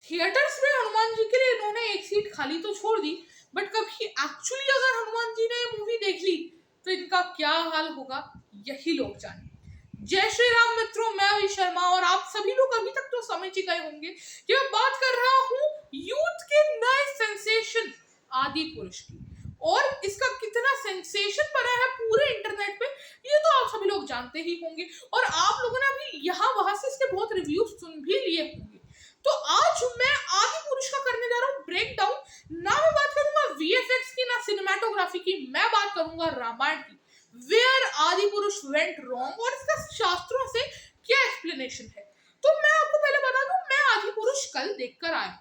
Theatres में हनुमान जी के लिए इन्होंने एक सीट खाली तो छोड़ दी, बट कभी एक्चुअली अगर हनुमान जी ने ये मूवी देख ली तो इनका क्या हाल होगा, यही लोग जाने। जय श्री राम मित्रों, मैं अभी शर्मा और आप सभी लोग अभी तक तो समझ ही गए होंगे कि मैं बात कर रहा हूँ यूथ के नए सेंसेशन आदि पुरुष की। और इसका कितना सेंसेशन बना है पूरे इंटरनेट पे, ये तो आप सभी लोग जानते ही होंगे। और आप लोगों ने अभी यहाँ वहां से इसके बहुत रिव्यू सुन भी लिए होंगे। तो आज मैं आदि पुरुष का करने जा रहा हूँ ब्रेक डाउन। ना मैं बात करूंगा वीएफएक्स की, ना सिनेमाटोग्राफी की, मैं बात करूंगा रामायण की, वेयर आदि पुरुष वेंट रॉन्ग और इसका शास्त्रों से क्या एक्सप्लेनेशन है। तो मैं आपको पहले बता दूं, मैं आदि पुरुष कल देखकर आया।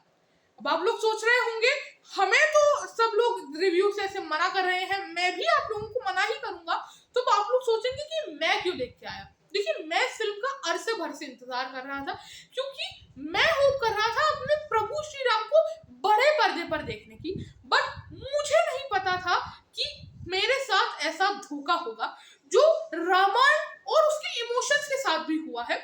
अब आप लोग सोच रहे होंगे हमें तो सब लोग रिव्यू से ऐसे मना कर रहे हैं, मैं भी आप लोगों को मना ही करूंगा। तो आप लोग सोचेंगे कि मैं क्यों देख के आया। देखिए, मैं फिल्म का अरसे भर से इंतजार कर रहा था, क्योंकि मैं होप कर रहा था अपने प्रभु श्री राम को बड़े पर्दे पर देखने की। बट मुझे नहीं पता था कि मेरे साथ ऐसा धोखा होगा जो रामायण और उसके इमोशंस के साथ भी हुआ है।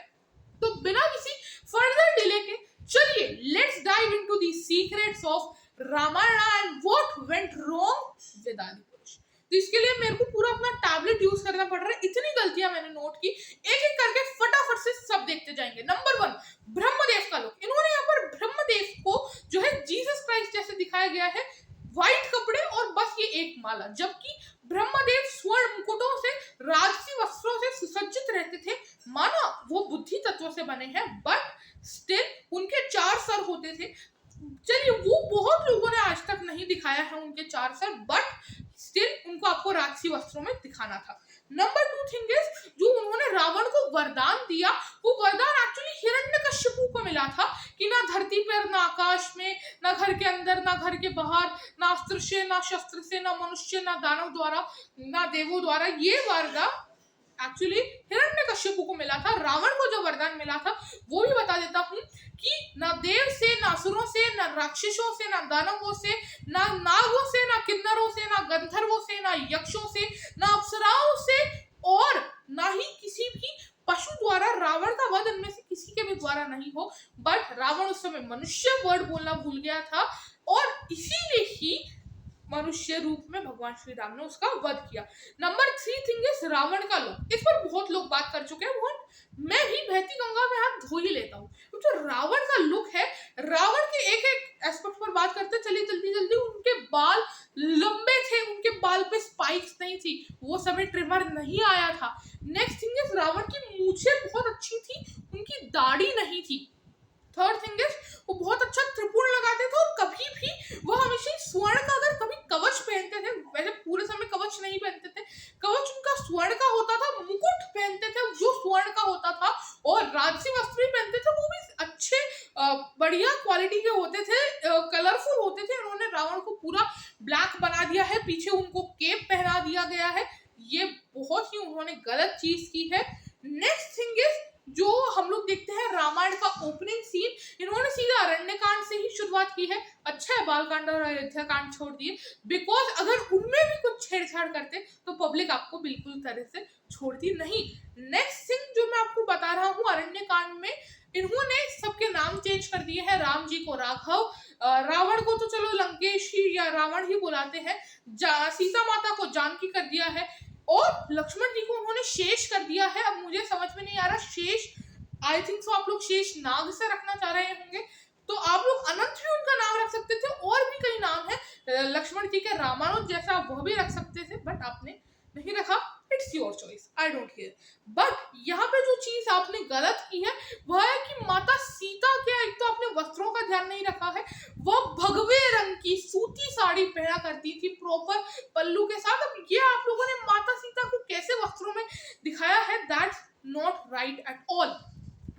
तो बिना किसी फर्दर डिले के चलिए let's dive into the secrets of Ramayana and what went wrong with Adipurush. तो इसके लिए मेरे को पूरा अपना टैबलेट यूज करना पड़ रहा है, इतनी गलतियां मैंने नोट की। एक एक करके फटाफट से सब देखते जाएंगे। नंबर 1, ब्रह्मदेव का लुक। इन्होंने यहाँ पर ब्रह्मदेव को जो है जीसस क्राइस्ट जैसे दिखाया गया है, व्हाइट कपड़े और बस ये एक माला, जबकि ब्रह्मदेव स्वर्ण मुकुटों से, राजसी वस्त्रों से सुसज्जित रहते थे। माना वो बुद्धि तत्व से बने हैं, बट स्टिल उनके 4 सर होते थे। चलिए, वो बहुत लोगों ने आज तक नहीं दिखाया है उनके 4 सर, बट स्टिल उनको आपको राजसी वस्त्रों में दिखाना था। नंबर 2 थिंग इज, जो उन्होंने रावण को वरदान दिया, वो वरदान एक्चुअली हिरण्यकश्यपु को मिला था कि ना धरती पर, ना आकाश में, ना घर के अंदर, ना घर के बाहर, ना अस्त्र से, ना शस्त्र से, ना मनुष्य, ना दानव द्वारा, ना देवों द्वारा, ये वरदान एक्चुअली हिरण्यकश्यपु को मिला था। रावण को जो वरदान मिला था वो भी बता देता हूँ कि ना देव से, ना असुरों से, ना राक्षसों से, ना दानवों से, ना नागों से, ना किन्नरों से, ना गंधर्वों से, ना यक्षों से, ना अप्सराओं से, और ना ही किसी भी पशु द्वारा रावण का वध इनमें से किसी के भी द्वारा नहीं हो। बट रावण उस समय मनुष्य वर्ड बोलना भूल गया था और इसीलिए ही मनुष्य रूप में भगवान श्री राम ने उसका वध किया। नंबर 3 थिंग इज रावण का लुक। इस पर बहुत लोग बात कर चुके हैं, बहुत मैं भी बहती गंगा में हाथ धो ही लेता हूँ। तो रावण का लुक है, रावण के एक एक एस्पेक्ट पर बात करते चलिए जल्दी जल्दी। उनके बाल लंबे थे, उनके बाल पे स्पाइक्स नहीं थी, वो समय ट्रिमर नहीं आया था। नेक्स्ट थिंग इज रावण की मूछें बहुत अच्छी थी, उनकी दाढ़ी नहीं थी। थर्ड थिंग इज वो बहुत अच्छा त्रिपुण लगाते थे और कभी भी वो हमेशा स्वर्ण का, अगर कभी कवच पहनते थे, वैसे पूरे समय कवच नहीं पहनते थे, कवच उनका स्वर्ण का होता था, मुकुट पहनते थे जो स्वर्ण का होता था, और राजसी वस्त्र भी पहनते थे, वो भी अच्छे बढ़िया क्वालिटी के होते थे, कलरफुल होते थे। उन्होंने रावण को पूरा ब्लैक बना दिया है, पीछे उनको केप पहना दिया गया है, ये बहुत ही उन्होंने गलत चीज की है। नेक्स्ट थिंग इज जो हम लोग देखते हैं रामायण का ओपनिंग सीन, इन्होंने सीधा अरण्य कांड से ही शुरुआत की है। अच्छा है बाल कांड और अयोध्या कांड छोड़ दिए, बिकॉज अगर उनमें भी कुछ छेड़छाड़ करते तो पब्लिक आपको बिल्कुल तरह से छोड़ती नहीं। नेक्स्ट थिंग जो मैं आपको बता रहा हूँ, अरण्य कांड में इन्होंने सबके नाम चेंज कर दिए हैं। राम जी को राघव, रावण को तो चलो लंकेश ही या रावण ही बुलाते हैं, सीता माता को जानकी कर दिया है, और लक्ष्मण जी को उन्होंने शेष कर दिया है। अब मुझे समझ में नहीं आ रहा, शेष आई थिंक सो आप लोग शेष नाग से रखना चाह रहे होंगे, तो आप लोग अनंत भी उनका नाम रख सकते थे, और भी कई नाम है लक्ष्मण जी के, रामानुज जैसा वह भी रख सकते थे, बट आपने नहीं रखा। It's your choice, I don't care. But यहाँ पे जो चीज आपने गलत की है वह है कि माता सीता के, एक तो आपने वस्त्रों का ध्यान नहीं रखा है, वह भगवे रंग की सूती साड़ी पहना करती थी प्रॉपर पल्लू के साथ। अब ये आप लोगों ने माता सीता को कैसे वस्त्रों में दिखाया है, that's not right at all.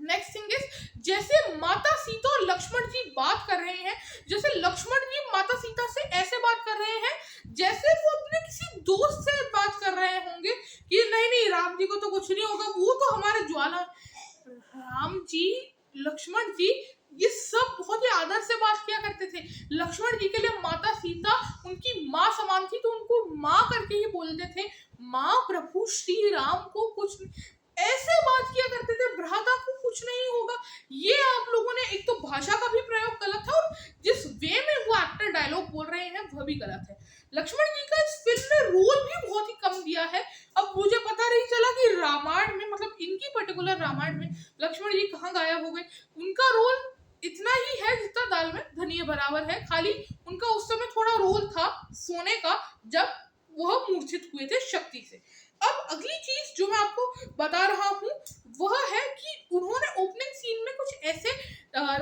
Next thing is, जैसे माता सीता और लक्ष्मण जी बात कर रहे हैं, जैसे लक्ष्मण जी माता सीता से ऐसे बात कर रहे हैं जैसे वो अपने किसी दोस्त से बात कर रहे होंगे कि नहीं नहीं राम जी को तो कुछ नहीं होगा, वो तो हमारे ज्वाला। राम जी, लक्ष्मण जी, ये सब बहुत ही आदर से बात किया करते थे। लक्ष्मण जी के लिए माता सीता उनकी माँ समान थी, तो उनको माँ करके ही बोलते थे। माँ प्रभु श्री राम को कुछ ऐसे बात किया करते थे, भ्राता को कुछ नहीं होगा। ये आप लोगों ने एक तो भाषा का भी प्रयोग गलत धनिये बराबर है, खाली उनका उस समय थोड़ा रोल था सोने का जब वह मूर्छित हुए थे शक्ति से। अब अगली चीज जो मैं आपको बता रहा हूँ वह है कि उन्होंने ओपनिंग सीन में कुछ ऐसे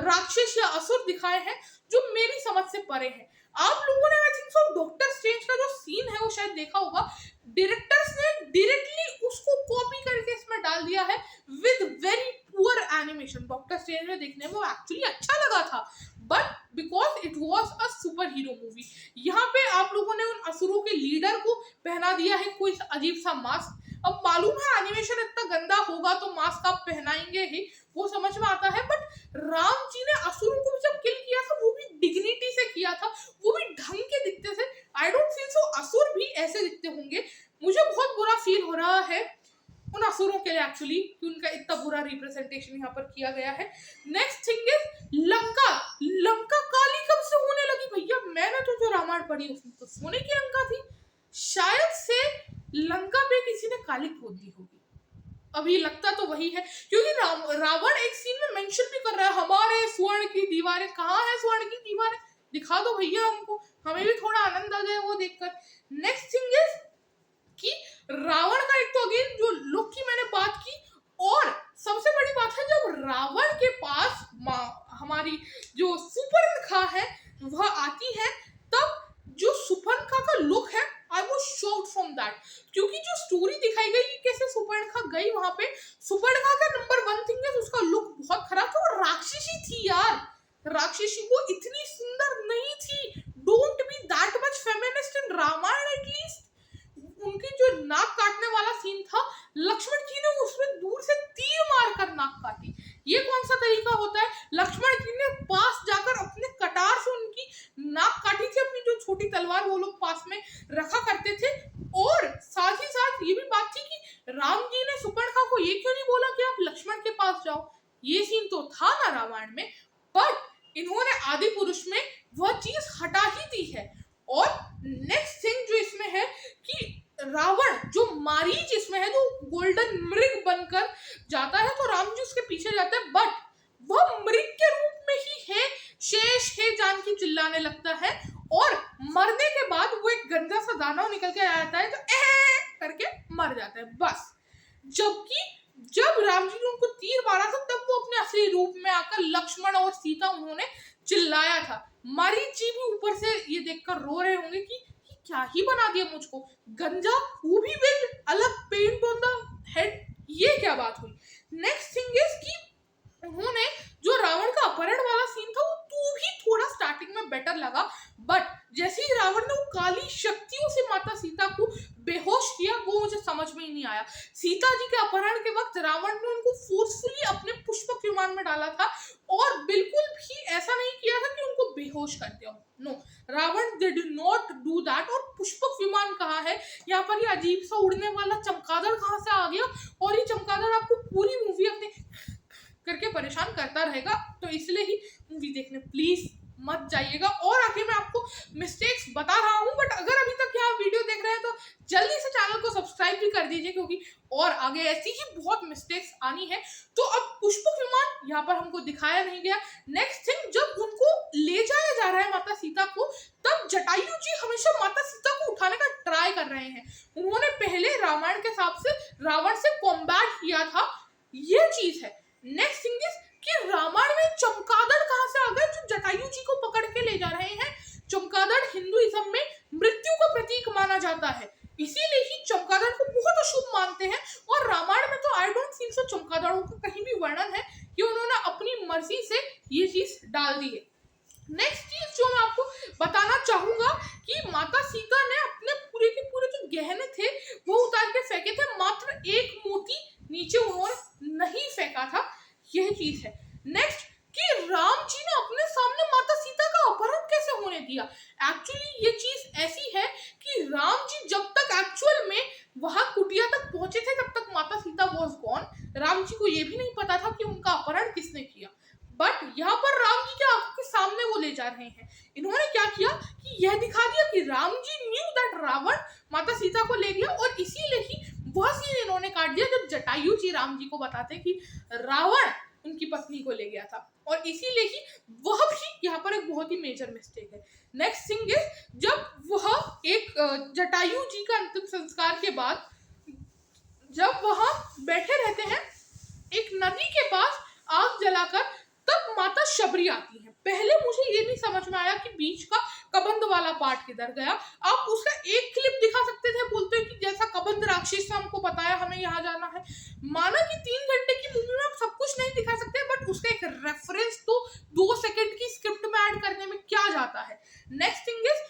राक्षस या असुर दिखाए हैं जो मेरी समझ से परे हैं। आप लोगों ने I think so doctor strange का जो सीन है वो शायद देखा होगा, डायरेक्टर्स ने डायरेक्टली उसको कॉपी करके इसमें डाल दिया है with very poor animation. Doctor strange में देखने में एक्चुअली अच्छा लगा था, but because it was a super hero movie, यहाँ पे आप लोगों ने उन असुरों के लीडर को पहना दिया है कोई अजीब सा मास्क। अब मालूम है एनिमेशन इतना गंदा होगा तो मास्क आप पहनाएंगे ही, वो समझ में आता है, बट राम जी ने असुरों को जब किल किया था वो भी डिग्निटी से किया था, वो भी ढंग के दिखते थे। आई डोंट फील सो असुर भी ऐसे दिखते होंगे। मुझे बहुत बुरा फील हो रहा है उन असुरों के लिए एक्चुअली कि उनका इतना बुरा रिप्रेजेंटेशन यहाँ पर किया गया है। Next thing is Lanka. Lanka काली कब से होने लगी भैया? मैंने तो जो रामायण पढ़ी उसमें तो सोने की लंका थी, शायद से लंका पे किसी ने काली खोद दी होगी। अभी लगता तो वही है क्योंकि रावण एक सीन में मेंशन भी कर रहा है हमारे स्वर्ण की दीवारें। कहाँ है स्वर्ण की दीवारें? दिखा दो भैया हमको, हमें भी थोड़ा आनंद आ जाए वो देखकर। नेक्स्ट थिंग इज कि रावण का एक तो अगेन जो लुक की मैंने बात की, और सबसे बड़ी बात है जब रावण के पास हमारी जो सुपर्णखा है वह आती है, तब जो सुपर्णखा का लुक है I was shocked from that, क्योंकि जो स्टोरी दिखाई गई कैसे सुपर्णखा गई वहां पे, सुपर्णखा का नंबर 1 थिंग है उसका लुक बहुत खराब था, और राक्षसी थी यार, राक्षसी वो इतनी सुंदर नहीं थी। Don't be that much feminist in Ramayana at least. उनकी जो नाक काटने वाला सीन था, लक्ष्मण जी ने उसमें दूर से तीर मारकर नाक काटी। ये कौन सा तरीका होता है? लक्ष्मण जी ने पास जाकर अपने कटार से उनकी नाक काटी थी, अपनी जो छोटी तलवार वो लोग पास में रखा करते थे। और साथ ही साथ ये भी बात थी कि राम जी ने सुपर्णखा को ये क्यों नहीं बोला कि आप लक्ष्मण के पास जाओ? ये सीन तो था ना रामायण में, बट इन्होंने आदि पुरुष में वह चीज हटा ही दी है। और नेक्स्ट थिंग जो इसमें है कि रावण जो मारीच इसमें है, जो गोल्डन मृग बनकर जाता है तो राम जी उसके पीछे जाते हैं, बट वह मृग के रूप में ही है, शेष है जानकी चिल्लाने लगता है, और मरने के बाद वो एक गंदा सा दानव निकल के आता है तो करके मर जाता है बस। जबकि जब राम जी ने उनको तीर मारा था तब वो अपने असली रूप में आकर लक्ष्मण और सीता उन्होंने चिल्लाया था। मारीच जी भी ऊपर से ये देखकर रो रहे होंगे कि क्या ही बना दिया मुझको, गंजा, वो भी विद अलग पेंट ऑन द हेड, ये क्या बात हुई। नेक्स्ट थिंग इज कि उन्होंने जो रावण का अपहरण वाला सीन था वो तो भी थोड़ा स्टार्टिंग में बेटर लगा, बट जैसे ही रावण ने वो काली शक्तियों से माता सीता को बेहोश किया वो मुझे समझ में ही नहीं आया। सीता जी के अपहरण के वक्त रावण ने उनको फोर्सफुली अपने पुष्पक विमान में डाला था और बिल्कुल भी ऐसा नहीं किया था कि उनको बेहोश कर दिया। No, Ravan did not do that. और पुष्पक विमान कहाँ है? यहाँ पर ये अजीब सा उड़ने वाला चमगादड़ कहाँ से आ गया? और ये चमगादड़ आपको पूरी मूवी अपने करके परेशान करता रहेगा, तो इसलिए ही मूवी देखने प्लीज मत जाइएगा। और आगे मैं आपको मिस्टेक्स बता रहा हूँ, बट अगर अभी तक यहाँ वीडियो देख रहे हैं तो जल्दी से चैनल को सब्सक्राइब भी कर दीजिए, क्योंकि और आगे ऐसी ही बहुत मिस्टेक्स आनी है। तो अब पुष्पक विमान यहाँ पर हमको दिखाया नहीं गया। नेक्स्ट थिंग, जब उनको ले जाया जा रहा है माता सीता को, तब जटायु जी हमेशा माता सीता को उठाने का ट्राई कर रहे हैं। उन्होंने पहले रामायण के हिसाब से रावण से कॉम्बैट किया था, ये चीज है। नेक्स्ट थिंग इज कि रामायण में चमगादड़ कहाँ से आ गए जो जटायु जी को पकड़ के ले जा रहे हैं? चमगादड़ हिंदुइज्म में मृत्यु का प्रतीक माना जाता है, इसीलिए ही चमगादड़ को बहुत अशुभ मानते हैं। और रामायण में तो आई डोंट थिंक सो चमगादड़ों का कहीं भी वर्णन है कि उन्होंने अपनी मर्जी से ये चीज डाल दी है। नेक्स्ट चीज जो मैं आपको बताना चाहूंगा कि माता सीता ने अपने पूरे के पूरे जो गहने थे वो उतार के फेंके थे, मात्र एक मोती नीचे उन्होंने नहीं फेंका था, यह चीज है। नेक्स्ट कि राम जी ने अपने सामने माता सीता का अपहरण कैसे होने दिया? एक्चुअली ये चीज ऐसी है कि राम जी जब तक एक्चुअल में वहां कुटिया तक पहुंचे थे तब तक माता सीता वॉज गॉन। राम जी को ये भी नहीं पता था कि उनका अपहरण किसने किया, बट यहाँ पर राम जी के आंखों के सामने वो ले जा रहे हैं। इन्होंने क्या किया कि यह दिखा दिया कि राम जी न्यू दैट रावण माता सीता को ले गया, और इसीलिए ही वह सीन इन्होंने काट दिया जब जटायु जी राम जी को बताते कि रावण उनकी पत्नी को ले गया था, और इसीलिए ही वह भी यहाँ पर एक बहुत बहुत ही मेजर मिस्टेक है। नेक्स्ट थिंग इज जब वह एक जटायु जी का अंतिम संस्कार के बाद जब वहां बैठे रहते हैं एक नदी के पास आग जलाकर, तब माता शबरी आती है। पहले मुझे ये नहीं समझ में आया कि बीच का कबंध वाला पार्ट किधर गया। आप उसका एक क्लिप दिखा सकते थे, बोलते हैं कि जैसा कबंध राक्षस ने हमको बताया हमें यहाँ जाना है। माना कि 3 घंटे की मूवी में आप सब कुछ नहीं दिखा सकते, बट उसका एक रेफरेंस तो 2 सेकंड की स्क्रिप्ट में ऐड करने में क्या जाता है। नेक्स्ट थिंग इज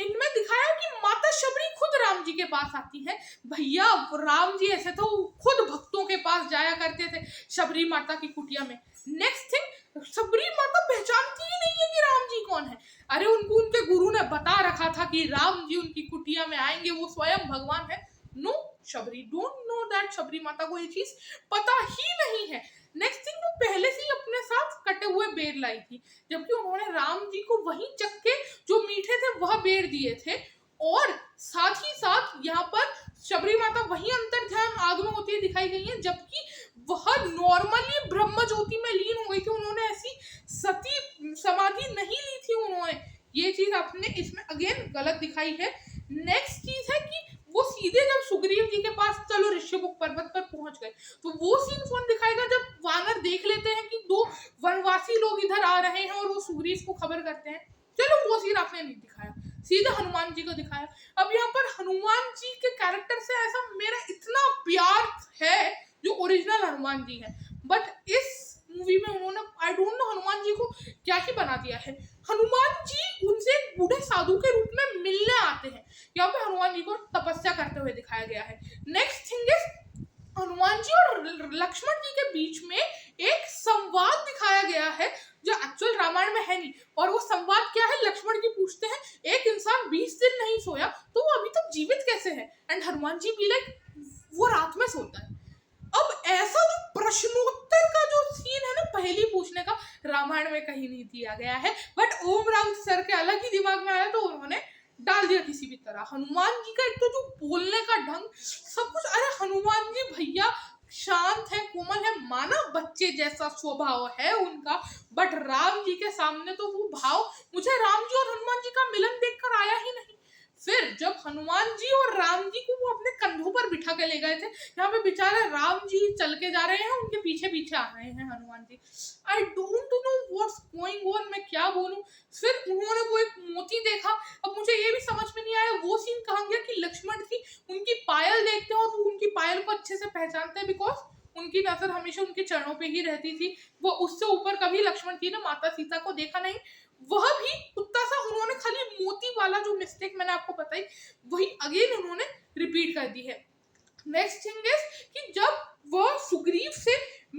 इनमें दिखाया कि माता शबरी खुद राम जी के पास आती है। भैया राम जी ऐसे तो खुद भक्तों के पास जाया करते थे शबरी माता की कुटिया में। नेक्स्ट थिंग शबरी माता पहचानती ही नहीं है कि राम जी कौन है। अरे उनको उनके गुरु ने बता रखा था कि राम जी उनकी कुटिया में आएंगे, वो स्वयं भगवान है। No, Shabari don't know that, Shabari माता को ये चीज पता ही नहीं है। नेक्स्ट थिंग वो पहले से ही अपने साथ कटे हुए बेर लाई थी, जबकि उन्होंने राम जी को वही चक्के जो मीठे थे वह बेर दिए थे। और साथ ही साथ यहाँ पर शबरी माता वही अंतर ध्यान आग में होती है दिखाई गई है, जबकि वह नॉर्मली ब्रह्म ज्योति में लीन हो गई थी। उन्होंने ऐसी सती समाधि नहीं ली थी उन्होंने। ये चीज आपने इसमें अगेन गलत दिखाई है। नेक्स्ट चीज है कि वो सीधे जब सुग्रीव जी के पास चलो ऋषिमुख पर्वत पर पहुंच गए, तो वो सीन कौन दिखाएगा जब वानर देख लेते हैं कि 2 वनवासी लोग इधर आ रहे हैं और वो सुग्रीव को खबर करते हैं। चलो वो सीन आपने नहीं दिखाया, सीधे हनुमान जी को दिखाया। अब यहाँ पर हनुमान जी के कैरेक्टर से ऐसा मेरा इतना प्यार है जो ओरिजिनल हनुमान जी है, बट इस मूवी में उन्होंने आई डोंट नो हनुमान जी को क्या ही बना दिया है। हनुमान जी उनसे एक बूढ़े साधु के रूप में मिलने आते हैं, यहाँ पे हनुमान जी को तपस्या करते हुए दिखाया गया है। Next thing is Hanuman ji और लक्ष्मण जी के बीच में एक संवाद दिखाया गया है जो एक्चुअल रामायण में है नहीं। और वो संवाद क्या है, लक्ष्मण जी पूछते हैं एक इंसान 20 दिन नहीं सोया तो वो अभी तक जीवित कैसे है, एंड हनुमान जी भी लाइक वो रात में सोता है। अब ऐसा जो प्रश्नोत्तर का जो सीन है ना पहेली पूछने का, रामायण में कहीं नहीं दिया गया है, बट ओम राउत सर के अलग ही दिमाग में आया तो उन्होंने डाल दिया किसी भी तरह। हनुमान जी का एक तो जो बोलने का ढंग सब कुछ, अरे हनुमान जी भैया शांत है, कोमल है, माना बच्चे जैसा स्वभाव है उनका, बट राम जी के सामने तो वो भाव मुझे राम जी और हनुमान जी का मिलन देखकर आया ही नहीं। फिर जब हनुमान जी और राम जी को वो अपने कंधों पर बिठा के ले गए थे, यहाँ पे बेचारे राम जी चल के जा रहे हैं, उनके पीछे पीछे आ रहे हैं Hanuman ji. I don't know what's going on, मैं क्या बोलूं। फिर उन्होंने वो एक मोती देखा, अब मुझे ये भी समझ में नहीं आया वो सीन कहाँ गया कि लक्ष्मण जी उनकी पायल देखते हैं और वो उनकी पायल को अच्छे से पहचानते हैं, बिकॉज उनकी नजर हमेशा उनके चरणों पे ही रहती थी। वो उससे ऊपर कभी लक्ष्मण जी ने माता सीता को देखा नहीं। वह भी कुत्ता सा उन्होंने खाली मोती वाला जो मिस्टेक मैंने आपको बताई वही अगेन उन्होंने रिपीट कर दी है। नेक्स्ट थिंग इज कि जब वह सुग्रीव से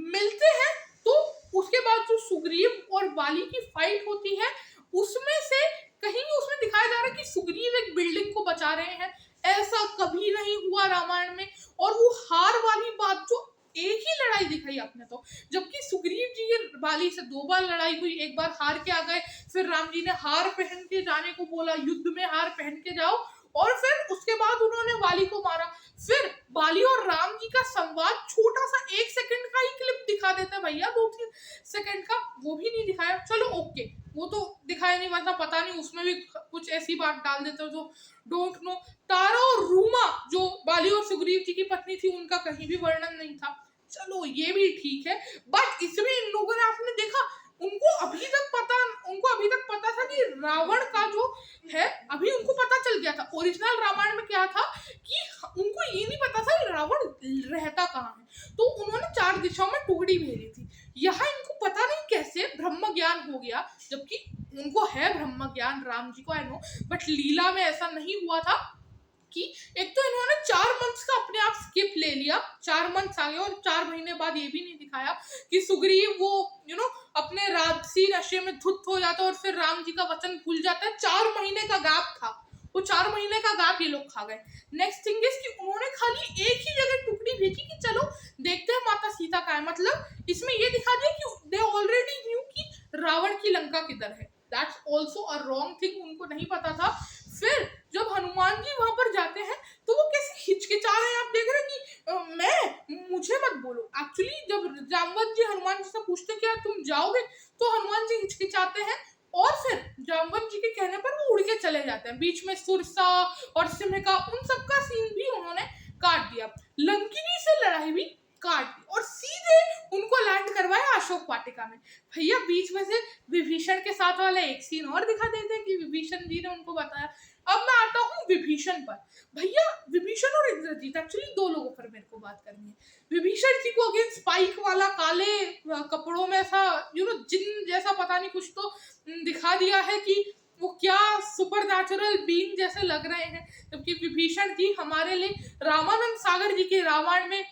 मिलते हैं तो उसके बाद जो सुग्रीव और बाली की फाइट होती है उसमें से कहीं उसमें दिखाया जा रहा है कि सुग्रीव एक बिल्डिंग को बचा रहे हैं। ऐसा कभी नहीं हुआ रामायण में। और वो हार वाली बात जो एक ही लड़ाई दिखाई आपने तो, जबकि सुग्रीव जी की बाली से 2 बार लड़ाई हुई, एक बार हार के आ गए, फिर राम जी ने हार पहन के जाने को बोला, युद्ध में हार पहन के जाओ, और फिर उसके बाद उन्होंने वाली को मारा। फिर बाली और राम जी का संवाद छोटा सा 1 सेकंड का ही क्लिप दिखा देते भैया, 2-3 सेकंड का, वो भी नहीं दिखाया। चलो ओके, वो तो दिखाया नहीं, वरना पता नहीं उसमें भी कुछ ऐसी बात डाल देते हो जो डोंट नो। तारा और रूमा जो बाली और सुग्रीव जी की पत्नी थी उनका कहीं भी वर्णन नहीं था। चलो ये भी ठीक है, बट इसमें इन लोगों ने आपने देखा उनको अभी तक पता था कि रावण का जो है, अभी उनको पता चल गया था। ओरिजिनल रामायण में क्या था कि उनको ये नहीं पता था कि रावण रहता कहाँ है, तो उन्होंने 4 दिशाओं में टुकड़ी भेजी थी। यहाँ इनको पता नहीं कैसे ब्रह्म ज्ञान हो गया, जबकि उनको है ब्रह्म ज्ञान, राम जी को आई नो, बट लीला में ऐसा नहीं हुआ था कि एक तो इन्होंने 4 मंथ्स का अपने आप स्किप ले लिया, 4 मंथ्स आ गए, और 4 महीने बाद ये भी नहीं दिखाया कि सुग्रीव वो अपने राजसी नशे में धुत हो जाता है और फिर राम जी का वचन भूल जाता है। 4 महीने का गैप था, वो 4 महीने का गैप ये लोग खा गए। नेक्स्ट थिंग इज कि उन्होंने खाली एक ही जगह टुकड़ी भेजी कि चलो देखते हैं माता सीता का है, मतलब इसमें ये दिखा दिया कि दे ऑलरेडी न्यू कि रावण की लंका किधर है। That's also a wrong thing, उनको नहीं पता था। फिर जब हनुमान जी वहां पर जाते हैं तो वो कैसे हिचकिचा रहे हैं, आप देख रहे हैं कि मुझे मत बोलो। एक्चुअली जब जामवंत जी हनुमान जी से पूछते क्या तुम जाओगे, तो हनुमान जी हिचकिचाते हैं, और फिर जामवंत जी के कहने पर वो उड़ के चले जाते हैं। बीच में सुरसा और सिम्हिका उन सबका सीन भी उन्होंने काट दिया। लंकिनी से लड़ाई भी काट दी और सीधे उनको लैंड करवाया अशोक वाटिका में। भैया बीच में से विभीषण के साथ वाला एक सीन और दिखा देते हैं कि विभीषण जी ने उनको बताया। अब मैं आता हूँ विभीषण पर। भैया विभीषण और इंद्रजीत एक्चुअली दो लोगों पर मेरे को बात करनी है। विभीषण जी को अगेन स्पाइक वाला काले कपड़ों में ऐसा जिन जैसा पता नहीं कुछ तो दिखा दिया है कि वो क्या सुपर नेचुरल बीइंग जैसे लग रहे हैं, जबकि विभीषण जी हमारे लिए रामानंद सागर जी के रामायण में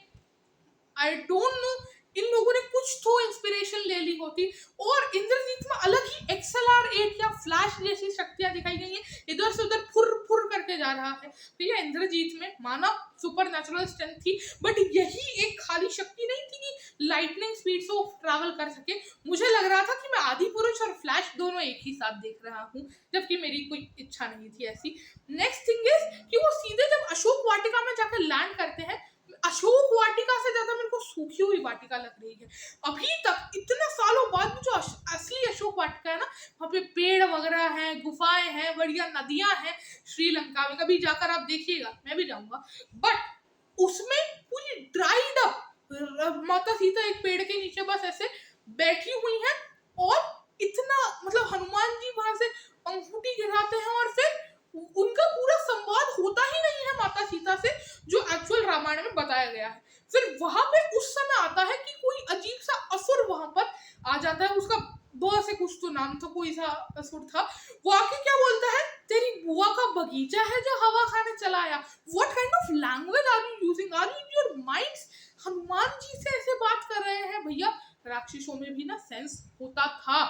आई डोंट नो इन लोगों ने कुछ तो इंस्पिरेशन ले ली होती। और इंद्रजीत में अलग ही XLR8 या फ्लैश जैसी शक्तियां दिखाई गई हैं, इधर से उधर फुर फुर करके जा रहा है। तो ये इंद्रजीत में माना सुपर नेचुरल स्ट्रेंथ थी, बट यही एक खाली शक्ति नहीं थी कि लाइटनिंग स्पीड से वो ट्रैवल कर सके। मुझे लग रहा था कि मैं आदि पुरुष और फ्लैश दोनों एक ही साथ देख रहा हूँ, जबकि मेरी कोई इच्छा नहीं थी ऐसी। नेक्स्ट थिंग इज कि वो सीधे जब अशोक वाटिका में जाकर लैंड करते हैं, अशोक वाटिका से ज्यादा मेरे को सूखी हुई वाटिका लग रही है। अभी तक इतने सालों बाद जो असली अशोक वाटिका है ना, वहाँ पे पेड़ वगैरह हैं, गुफाएं हैं, बढ़िया नदियां हैं। श्रीलंका में कभी जाकर आप देखिएगा, मैं भी जाऊंगा, बट उसमें पूरी ड्राइड अप माता सीता एक पेड़ के नीचे बस ऐसे बैठी हुई हैं और इतना मतलब हनुमान जी वहां से अंगूठी गिराते हैं और फिर उनका पूरा संवाद होता ही नहीं है माता सीता से, जो एक्चुअल रामायण में बताया गया है। फिर वहां पे उस समय आता है कि कोई अजीब सा असुर वहां पर आ जाता है, उसका ब से कुछ तो नाम था, कोई सा असुर था। वो आके क्या बोलता है, तेरी बुआ का बगीचा है जो हवा खाने चला आया। What kind of language are you using, are you your minds? Hanuman ji से ऐसे बात कर रहे हैं। भैया राक्षसों में भी ना सेंस होता था।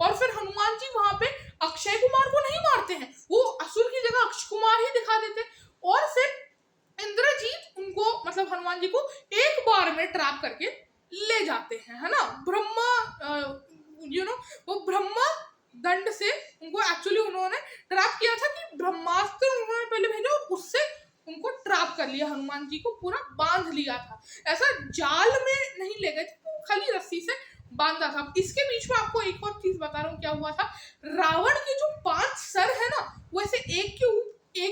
और फिर हनुमान जी वहां पे अक्षय कुमार को नहीं मारते हैं, वो असुर की जगह अक्षय कुमार ही दिखा देते। और फिर इंद्रजीत उनको मतलब हनुमान जी को एक बार में ट्रैप करके ले जाते हैं, है ना। ब्रह्मा वो ब्रह्मा दंड से उनको एक्चुअली उन्होंने ट्रैप किया था कि ब्रह्मास्त्र उन्होंने पहले भेजा और उससे उनको ट्रैप कर लिया, हनुमान जी को पूरा बांध लिया था। ऐसा जाल में नहीं ले गए थे, खाली रस्सी से बांधा था। इसके बीच में आपको एक और चीज बता रहा हूँ क्या हुआ था। रावण के जो 5 सर है ना, वो ऐसे एक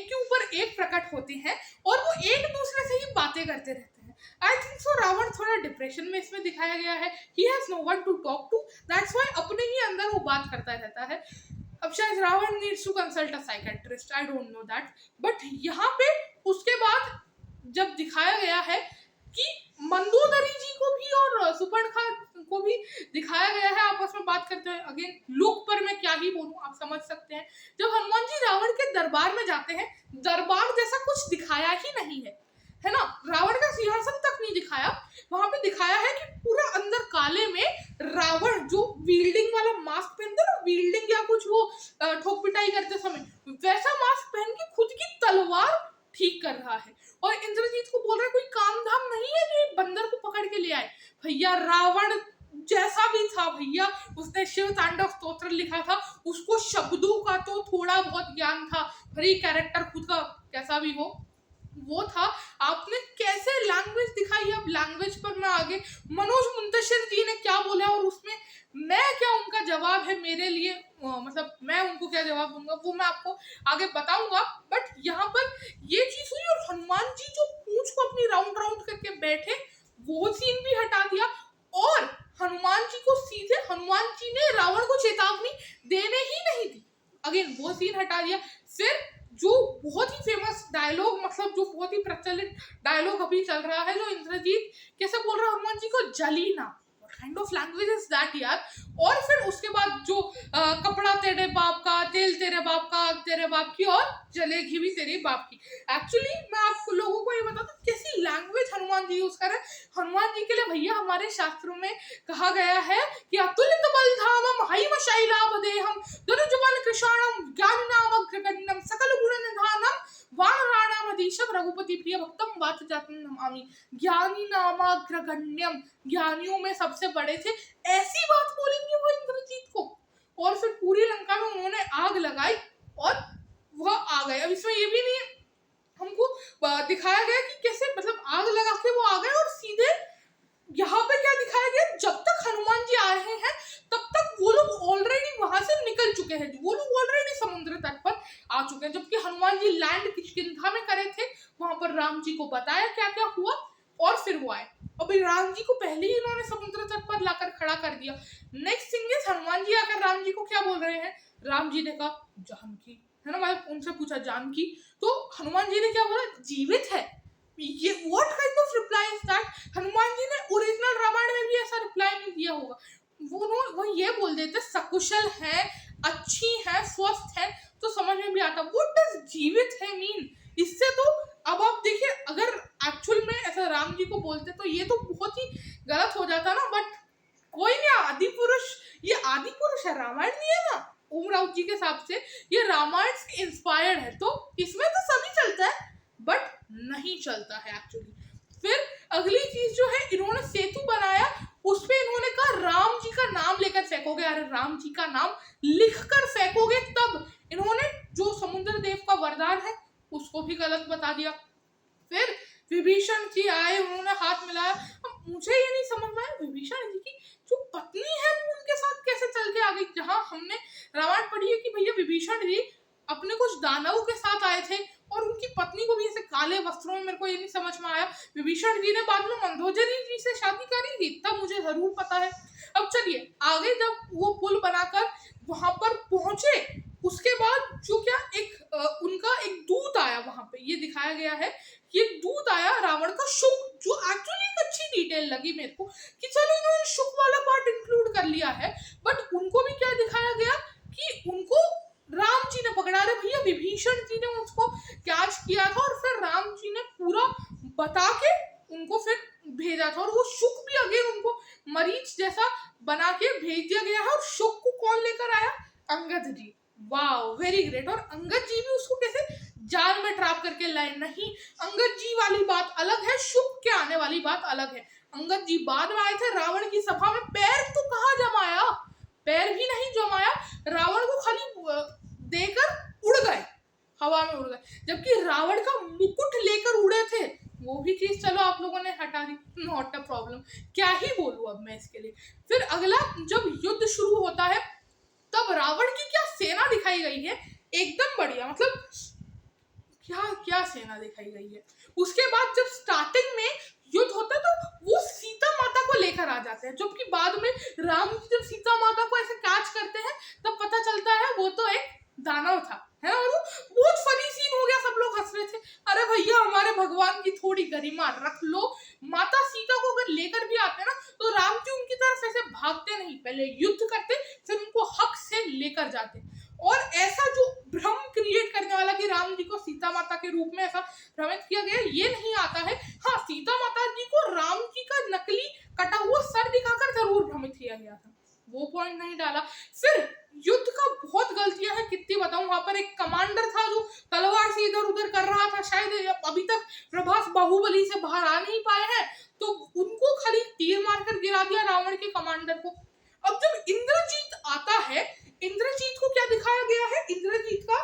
के ऊपर एक प्रकट होते हैं और वो एक दूसरे से ही बातें करते रहते हैं। आई थिंक सो रावण थोड़ा डिप्रेशन में इसमें दिखाया गया है। He has no one to talk to, that's why अपने ही अंदर वो बात करता रहता है। अब शायद Ravan needs to consult a psychiatrist, I don't know that. But यहाँ पे उसके बाद जब दिखाया गया है कि मंदोदरी जी को भी और सुपर्णखा को भी दिखाया गया है आपस में बात करते हैं। अगेन लुक पर मैं क्या ही बोलूं, आप समझ सकते हैं। जब हनुमान जी रावण के दरबार में जाते हैं, दरबार जैसा कुछ दिखाया ही नहीं है ना। रावण का सिंहासन तक नहीं दिखाया, वहां पे दिखाया है कि पूरा अंदर काले में रावण जो वील्डिंग वाला मास्क पहनते ना, वील्डिंग या कुछ वो ठोक पिटाई करते समय वैसा मास्क पहन के खुद की तलवार ठीक कर रहा है। और इंद्रजीत को बोल रहा है कोई काम धाम नहीं है जो बंदर को पकड़ के ले आए। भैया रावण जैसा भी था भैया, उसने शिव तांडव स्तोत्र लिखा था, उसको शब्दों का तो थोड़ा बहुत ज्ञान था, भरी कैरेक्टर खुद का कैसा भी हो वो था। आपने कैसे लैंग्वेज दिखाई। अब लैंग्वेज पर मैं आगे मनोज मुंतशिर जी ने क्या बोला और उसमें मैं क्या उनका जवाब है मेरे लिए, मतलब मैं उनको क्या जवाब दूंगा वो मैं आपको आगे बताऊंगा। बट यहाँ पर ये चीज हुई और हनुमान जी जो पूंछ को अपनी राउंड राउंड करके बैठे, वो सीन भी हटा दिया। और हनुमान जी को सीधे हनुमान जी ने रावण को चेतावनी देने ही नहीं दी, अगेन वो सीन हटा दिया। फिर जो बहुत ही फेमस डायलॉग, मतलब जो बहुत ही प्रचलित डायलॉग अभी चल रहा है, जो इंद्रजीत कैसे बोल रहा है हनुमान जी को, जली ना, kind of language is that यार। और फिर उसके बाद जो कपड़ा तेरे बाप का, तेल तेरे बाप का, तेरे बाप की, और जलेगी भी तेरे बाप की। एक्चुअली मैं आप लोगों को ये बता दूं कैसी लैंग्वेज हनुमान जी यूज कर रहे हैं। हनुमान जी के लिए भैया हमारे शास्त्रों में कहा गया है कि अतुलित बलधामम हईम शैलाभदेहम धनुजबल कृशाणम ज्ञानिनामग्रगण्यम सकल गुण निधानम वानराणामधीशम रघुपति प्रिय भक्तम वातजातं नमामि। ज्ञानी नामाग्रगण्यम, ज्ञानियों में सबसे बड़े थे, ऐसी बात बोलेंगे वो इंद्रजीत को। और फिर पूरी लंका में उन्होंने आग लगाई और वह आ गए। अब इसमें ये भी नहीं हमको दिखाया गया कि कैसे मतलब आग लगा के वो आ गए, और सीधे यहाँ पे क्या दिखाया गया, जब तक हनुमान जी आ रहे हैं तब तक वो लोग ऑलरेडी वहां से निकल चुके चुके हैं, वो लोग ऑलरेडी समुद्र तट पर आ चुके हैं, जबकि हनुमान जी लैंड किष्किंधा में करे थे। वहां पर राम जी को बताया क्या क्या हुआ और फिर वो आए। अभी राम जी को पहले ही इन्होंने समुद्र तट पर लाकर खड़ा कर दिया। Next thing is Hanuman ji आकर राम जी को क्या बोल रहे हैं, राम जी ने कहा जानकी, है ना, मैं उनसे पूछा जानकी, तो हनुमान जी ने क्या बोला, जीवित है। ये what kind of reply is that? Hanuman ji ने ओरिजिनल रामायण में भी ऐसा रिप्लाई नहीं दिया होगा। वो ये बोल देते सकुशल है, अच्छी है, स्वस्थ है, तो समझ में भी आता। व्हाट डज जीवित है मीन? इससे तो अब आप देखिए, अगर एक्चुअल में ऐसा राम जी को बोलते तो ये तो बहुत ही गलत हो जाता ना, बट कोई नहीं, आदि पुरुष, ये आदि पुरुष है, रामायण नहीं है ना ओम राउत जी के हिसाब से, ये रामायण से इंस्पायर्ड है, तो इसमें तो सभी चलता है, बट नहीं चलता है एक्चुअली। फिर अगली चीज जो है, इन्होंने सेतु बनाया, उस पे इन्होंने कहा राम जी का नाम लेकर फेंकोगे। अरे राम जी का नाम लिखकर फेंकोगे तब। इन्होंने जो समुद्र देव का वरदान है उसको भी गलत बता दिया। फिर विभीषण जी आए, उन्होंने हाथ मिलाया। अब मुझे ये नहीं समझ में आया, विभीषण जी की जो पत्नी है वो उनके साथ कैसे चल के आ गई। जहाँ हमने रामायण पढ़ी है कि भैया विभीषण जी अपने कुछ दानवों के साथ आए थे और उनकी पत्नी को भी ऐसे काले वस्त्रों में, मेरे को ये नहीं समझ में आया। विभीषण जी ने बाद में मंदोदरी जी से शादी करी थी, तब मुझे जरूर पता है। अब चलिए आगे, जब वो पुल बनाकर वहां पर पहुंचे, उसके बाद जो क्या उनका एक दूत आया वहां पे, ये दिखाया गया है कि एक दूत आया रावण का, शुक, जो एक्चुअली एक अच्छी डिटेल लगी मेरे को कि चलो इन्होंने शुक वाला पार्ट इंक्लूड कर लिया है, बट उनको भी क्या दिखाया गया कि उनको राम जी ने पकड़ा। रहे भैया विभीषण जी ने उसको कैच किया था और फिर राम जी ने पूरा बता के उनको फिर भेजा था, और वो शुक भी अगेन उनको मरीच जैसा बना के भेज दिया गया है। और शुक को कौन लेकर आया, Angad ji. Wow, very great. और अंगद जी भी उसको कैसे जाल में ट्रैप करके लाए। नहीं, अंगद जी वाली बात अलग है, शुक के आने वाली बात अलग है। अंगद जी बाद में आए थे रावण की सभा में, पैर तो कहाँ जमाया, पैर भी नहीं जमाया, रावण को खाली देकर उड़ गए, हवा में उड़ गए, जबकि रावण का मुकुट लेकर उड़े थे। वो भी चीज चलो आप लोगों ने हटा दी, नॉट अ प्रॉब्लम, क्या ही बोलूं अब मैं इसके लिए। फिर अगला, जब युद्ध शुरू होता है तब रावण की क्या सेना दिखाई गई है, एकदम बढ़िया, मतलब क्या क्या सेना दिखाई गई है। उसके बाद जब स्टार्टिंग में युद्ध होता है तो वो सीता माता को लेकर आ जाते हैं, जबकि बाद में राम जी जब सीता माता को ऐसे कैच करते हैं तब पता चलता है वो तो एक दानव था, है ना। और वो बहुत फनी सीन हो गया, सब लोग हंस रहे थे। अरे भैया हमारे भगवान की थोड़ी गरिमा रख लो। माता सीता को अगर लेकर भी आते ना तो राम जी उनकी तरफ ऐसे भागते नहीं, पहले युद्ध करते फिर उनको हक से लेकर जाते। और ऐसा जो भ्रम क्रिएट करने वाला कि राम जी को सीता माता के रूप में ऐसा भ्रमित किया गया, ये नहीं आता है। हाँ, सीता माता जी को राम जी का नकली कटा हुआ सर दिखाकर जरूर भ्रमित किया गया था, वो पॉइंट नहीं डाला। फिर युद्ध का बहुत गलतियां हैं, कितनी बताऊं। वहां पर एक कमांडर था जो तलवार से इधर उधर कर रहा था, शायद अभी तक प्रभास बाहुबली से बाहर आ नहीं पाए हैं, तो उनको खाली तीर मारकर गिरा दिया रावण के कमांडर को। अब जब इंद्रजीत आता है, इंद्रजीत को क्या दिखाया गया है, इंद्रजीत का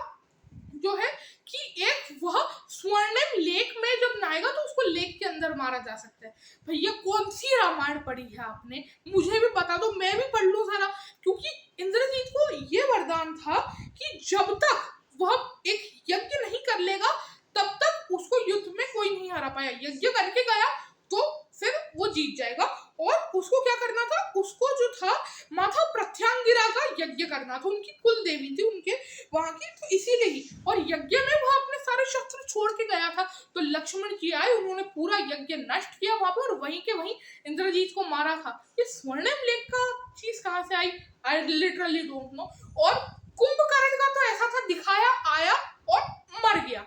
जो है कि एक वह स्वर्णिम लेक में जब नहाएगा तो उसको लेक के अंदर मारा जा सकता है। भैया कौन सी रामायण पढ़ी है आपने, मुझे भी बता दो, मैं भी पढ़ लूं जरा। क्योंकि इंद्रजीत को ये वरदान था कि जब तक वह एक यज्ञ नहीं कर लेगा तब तक उसको युद्ध में कोई नहीं हरा पाया। यज्ञ करके गया तो फिर वो जीत जाएगा। और उसको क्या करना था, उसको जो था माता प्रत्यांगिरा का यज्ञ करना था, उनकी कुल देवी थी उनके वहां की, तो इसीलिए ही। और यज्ञ में वो अपने सारे शस्त्र छोड़ के गया था, तो लक्ष्मण जी आए, उन्होंने पूरा यज्ञ नष्ट किया वहां पर, और वहीं के वहीं इंद्रजीत को मारा था। ये स्वर्णिम लेक का चीज कहाँ से आई, आई लिटरली डोंट नो। और कुंभकर्ण का तो ऐसा था, दिखाया, आया और मर गया।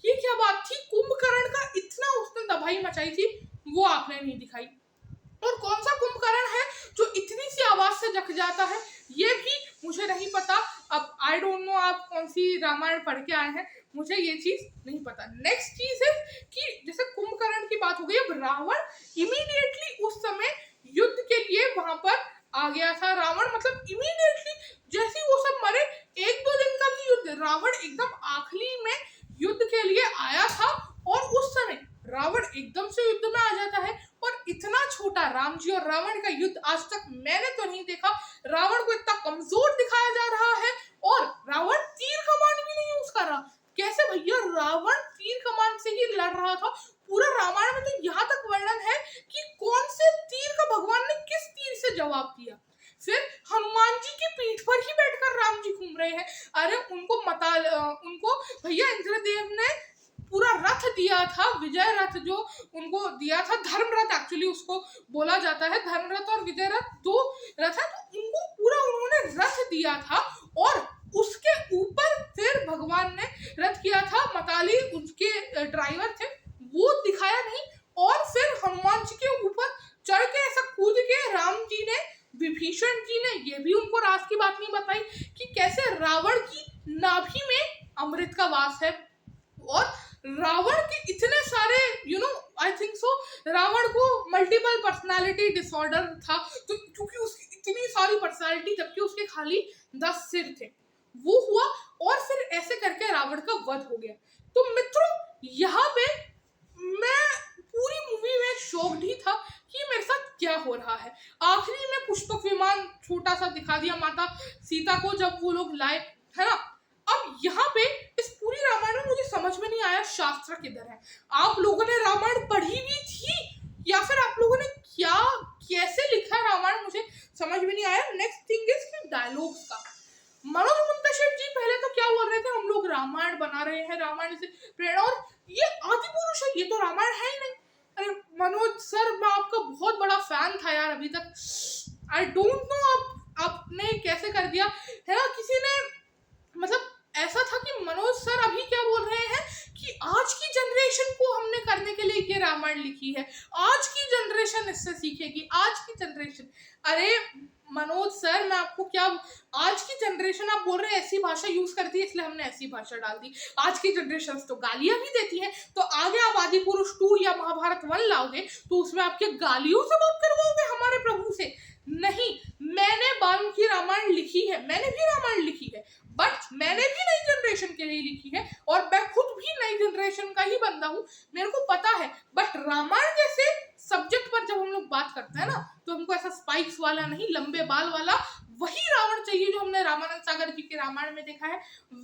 ये क्या बात थी, कुंभकर्ण का इतना उसने तबाही मचाई थी, वो आपने नहीं दिखाई। और कौन सा कुंभकर्ण है जो इतनी सी आवाज से जग जाता है, ये भी मुझे नहीं पता। अब आई डोंट नो आप कौन सी रामायण पढ़ के आए हैं, मुझे ये चीज नहीं पता। नेक्स्ट चीज है कि जैसे कुंभकर्ण की बात हो गई, अब रावण इमीडिएटली उस समय युद्ध के लिए वहां पर आ गया था। रावण मतलब इमीडिएटली जैसे वो सब मरे, 1-2 दिन का भी युद्ध, रावण एकदम आखिरी में युद्ध के लिए आया था। और उस समय रावण एकदम से युद्ध में आ जाता है, और इतना छोटा राम जी और रावण का युद्ध आज तक मैंने तो नहीं देखा। रावण को इतना कमजोर दिखाया जा रहा है रहे हैं। अरे उनको भैया इंद्रदेव ने पूरा रथ दिया था, विजय रथ जो उनको दिया था, धर्म रथ एक्चुअली उसको बोला जाता है, धर्म रथ और विजय रथ दो रथ है, तो उनको पूरा उन्होंने रथ दिया था और उसके ऊपर फिर भगवान ने रथ किया था। मताली उसके ड्राइवर थे, वो दिखाया नहीं, और फिर हनुमान जी के ऊपर चढ़ के ऐसा कूद के राम जी ने, विभीषण जी ने ये भी उनको राज की बात नहीं बताई कि कैसे रावण की नाभि में अमृत का वास है, और रावण के इतने सारे आई थिंक सो रावण को मल्टीपल पर्सनालिटी डिसऑर्डर था, तो क्योंकि उसकी इतनी सारी पर्सनालिटी जबकि उसके खाली 10 सिर थे, वो हुआ और फिर ऐसे करके रावण का वध हो गया। तो मित्रों यहाँ पे मैं पूरी मूवी में शॉक्ड ही था कि मेरे साथ क्या हो रहा है। आखिरी में पुष्पक विमान छोटा सा दिखा दिया माता सीता को जब वो लोग लाए, है ना। अब यहाँ पे इस पूरी रामायण में मुझे समझ में नहीं आया शास्त्र किधर है। आप लोगों ने रामायण पढ़ी भी थी या फिर आप लोगों ने क्या कैसे लिखा है रामायण, मुझे समझ में नहीं आया। नेक्स्ट थिंग इज डायलॉग्स का। मनोज मुंतशिर जी पहले तो क्या बोल रहे थे, हम लोग रामायण बना रहे हैं, रामायण से प्रेरणा, और ये आदि पुरुष है, ये तो रामायण है ही नहीं। अरे मनोज सर, मैं आपका बहुत बड़ा फैन था यार अभी तक। आई डोंट नो आपने कैसे कर दिया है ना। किसी ने मतलब ऐसा था कि मनोज सर अभी क्या बोल रहे हैं कि आज की जनरेशन को हमने करने के लिए ये रामायण लिखी है, आज की जनरेशन इससे सीखेगी, आज की जनरेशन। अरे मनोज सर, मैं आपको क्या, आज की जनरेशन आप बोल रहे हैं ऐसी भाषा यूज करती है इसलिए हमने ऐसी भाषा डाल दी। आज की जनरेशन तो गालियां भी देती है, तो आगे आप आदि पुरुष 2 या महाभारत 1 लाओगे तो उसमें आपके गालियों से बात करवाओगे हमारे प्रभु से? नहीं, मैंने वाल्मीकि रामायण लिखी है, मैंने भी रामायण लिखी है, बट मैंने भी नई जनरेशन के लिए लिखी है और मैं खुद भी नई जनरेशन का ही बंदा हूँ, मेरे को पता है। बट रामायण जैसे सब्जेक्ट पर जब हम लोग बात करते हैं ना, तो हमको ऐसा स्पाइक्स वाला नहीं, लंबे बाल वाला वही रावण चाहिए जो हमने रामानंद सागर जी के रामायण में देखा है,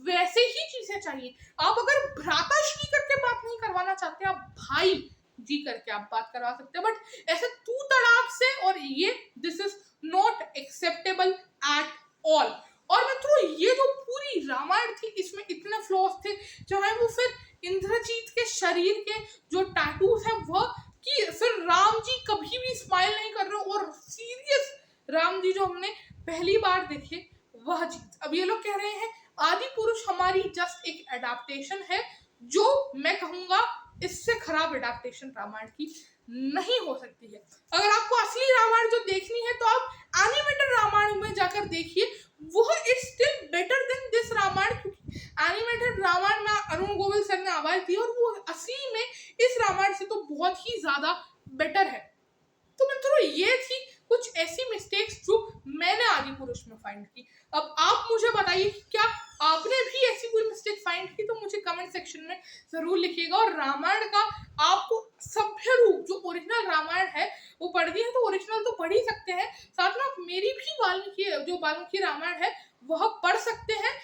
वैसे ही चीजें चाहिए। आप अगर भ्राताश्री करके बात नहीं करवाना चाहते, आप भाई जी करके आप बात करवा सकते हैं, बट ऐसे तू तड़ाक से, और ये this is not acceptable at all. और मित्रों ये जो पूरी रामायण थी इसमें इतने फ्लॉज थे, चाहे वो फिर इंद्रजीत के शरीर के जो टैटूज हैं वह, कि फिर राम जी कभी भी स्माइल नहीं कर रहे, और सीरियस राम जी जो हमने पहली बार देखे वह चीज। अब ये लोग कह रहे हैं आदि पुरुष हमारी जस्ट एक एडाप्टेशन है, जो मैं कहूंगा इससे खराब एडाप्टेशन रामायण की नहीं हो सकती है। अगर आपको असली रामायण जो देखनी है तो आप एनिमेटेड रामायण में जाकर देखिए, वो it's still better than this Ramayana, क्योंकि एनिमेटेड रामायण में अरुण गोविल सर ने आवाज दी और वो असली में इस रामायण से तो बहुत ही ज्यादा बेटर है। तो मित्रों ये थी कुछ ऐसी मिस्टेक्स जो मैंने आदि पुरुष में फाइंड की। अब आप मुझे बताइए कि क्या आपने भी ऐसी कोई मिस्टेक फाइंड की, तो मुझे कमेंट सेक्शन में जरूर लिखिएगा। और रामायण का आपको सभ्य रूप जो ओरिजिनल रामायण है वो पढ़नी है तो ओरिजिनल तो पढ़ ही सकते हैं, साथ में आप मेरी भी वाल्मीकि रामायण है वह पढ़ सकते हैं,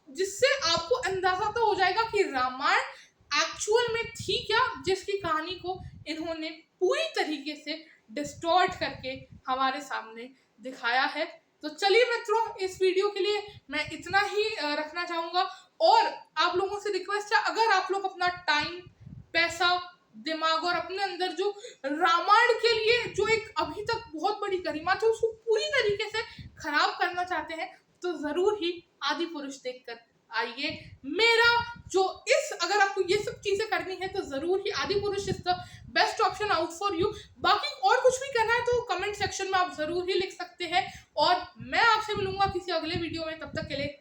जिससे आपको अंदाजा तो हो जाएगा कि रामायण एक्चुअल में थी क्या, जिसकी कहानी को इन्होंने पूरी तरीके से डिस्टॉर्ट करके हमारे सामने दिखाया है। तो चलिए मित्रों, इस वीडियो के लिए मैं इतना ही रखना चाहूँगा, और आप लोगों से रिक्वेस्ट है, अगर आप लोग अपना टाइम, पैसा, दिमाग और अपने अंदर जो रामायण के लिए जो एक अभी तक बहुत बड़ी गरिमा थी उसको पूरी तरीके से खराब करना चाहते हैं, तो जरूर ही आदि पुरुष देखकर आइए। मेरा जो अगर आपको ये सब चीजें करनी है तो जरूर ही आदि पुरुष is the best option out for you. बाकी और कुछ भी करना है तो कमेंट सेक्शन में आप जरूर ही लिख सकते हैं, और मैं आपसे मिलूंगा किसी अगले वीडियो में। तब तक के लिए